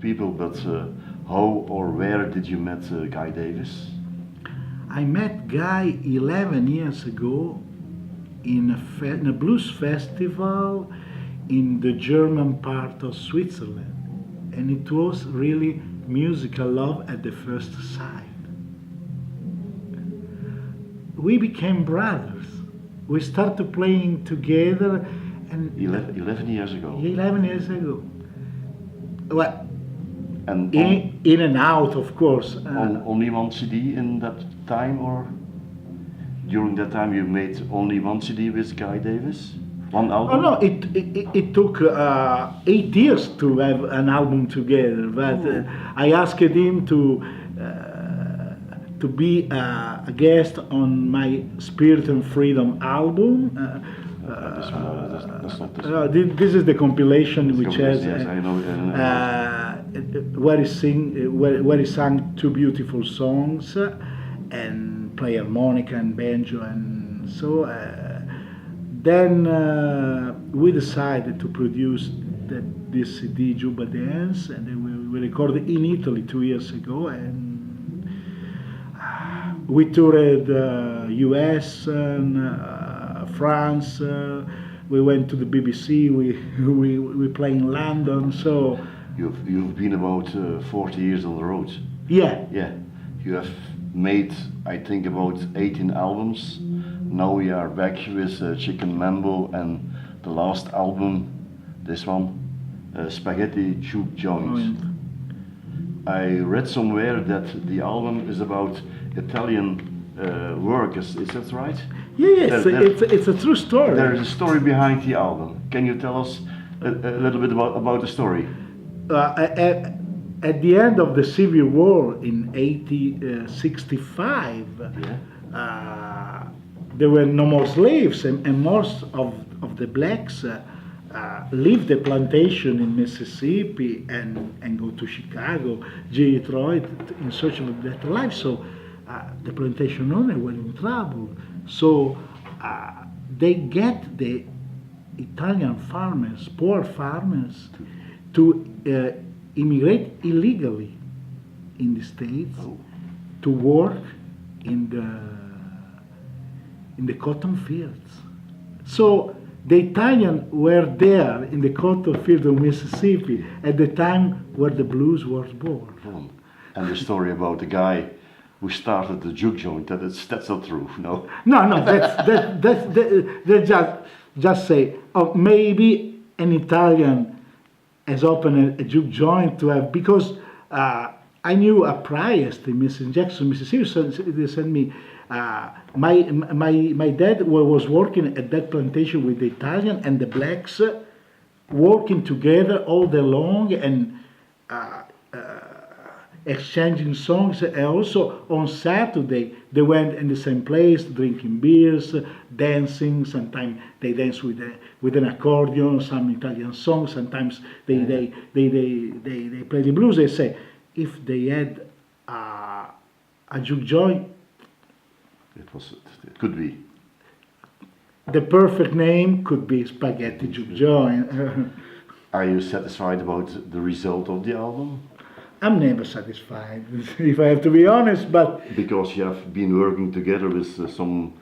people, but how or where did you met Guy Davis? I met Guy 11 years ago in a blues festival in the German part of Switzerland. And it was really musical love at the first sight. We became brothers. We started playing together and 11 years ago. 11 years ago. Well, And in and out, of course. only one CD in that time, or during that time you made only one CD with Guy Davis? One album? Oh no, it took 8 years to have an album together, but I asked him to be a guest on my Spirit and Freedom album. That's not this one. This is the compilation which has yes, I know. where he sang two beautiful songs and play harmonica and banjo, and so then we decided to produce this CD Juba Dance, and then we recorded in Italy 2 years ago, and we toured US and France. We went to the BBC. We play in London. So you've been about 40 years on the road. Yeah. Yeah. You have made, I think, about 18 albums. Now we are back with Chicken Mambo and the last album, this one, Spaghetti Juke Joint. I read somewhere that the album is about Italian work. Is that right? Yes, it's a true story. There is a story behind the album. Can you tell us a little bit about the story? At the end of the Civil War in 1865, there were no more slaves, and most of the blacks leave the plantation in Mississippi and go to Chicago, Detroit, in search of a better life. So the plantation owner were in trouble. So they get the Italian farmers, poor farmers, to immigrate illegally in the States to work in the cotton fields. So the Italians were there in the cotton field of Mississippi at the time where the blues was born. And the story about the guy who started the juke joint, that's not true, no? No, that's just say, oh, maybe an Italian has opened a juke joint to have, because I knew a priest in Jackson, Mississippi, so they sent me, my dad was working at that plantation with the Italian and the blacks, working together all day long and exchanging songs, and also on Saturday they went in the same place drinking beers, dancing. Sometimes they dance with an accordion, some Italian songs. Sometimes they play the blues. They say if they had a juke joint, it could be. The perfect name could be Spaghetti Juke Joint. Are you satisfied about the result of the album? I'm never satisfied, if I have to be honest, but... Because you have been working together with some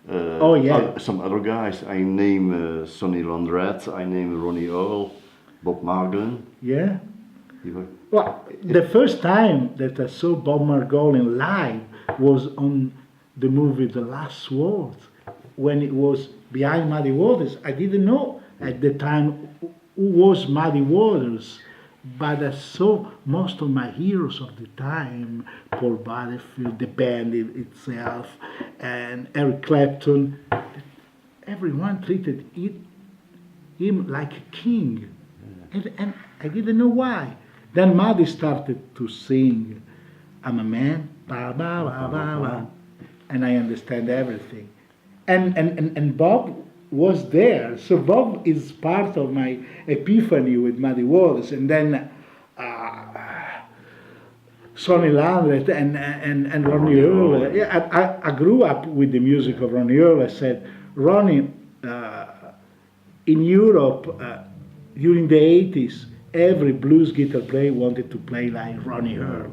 other guys. I name Sonny Landreth, I name Ronnie Earl, Bob Margolin. Yeah. Well, the first time that I saw Bob Margolin live was on the movie The Last Word, when it was behind Muddy Waters. I didn't know at the time who was Muddy Waters. But I saw most of my heroes of the time, Paul Butterfield, the band itself, and Eric Clapton. Everyone treated him like a king, and I didn't know why. Then Muddy started to sing, "I'm a man, ba ba ba ba ba," and I understand everything. And Bob was there, so Bob is part of my epiphany with Muddy Waters, and then Sonny Landreth and Ronnie Earl. Yeah, I grew up with the music of Ronnie Earl. I said, Ronnie, in Europe during the 80s, every blues guitar player wanted to play like Ronnie Earl.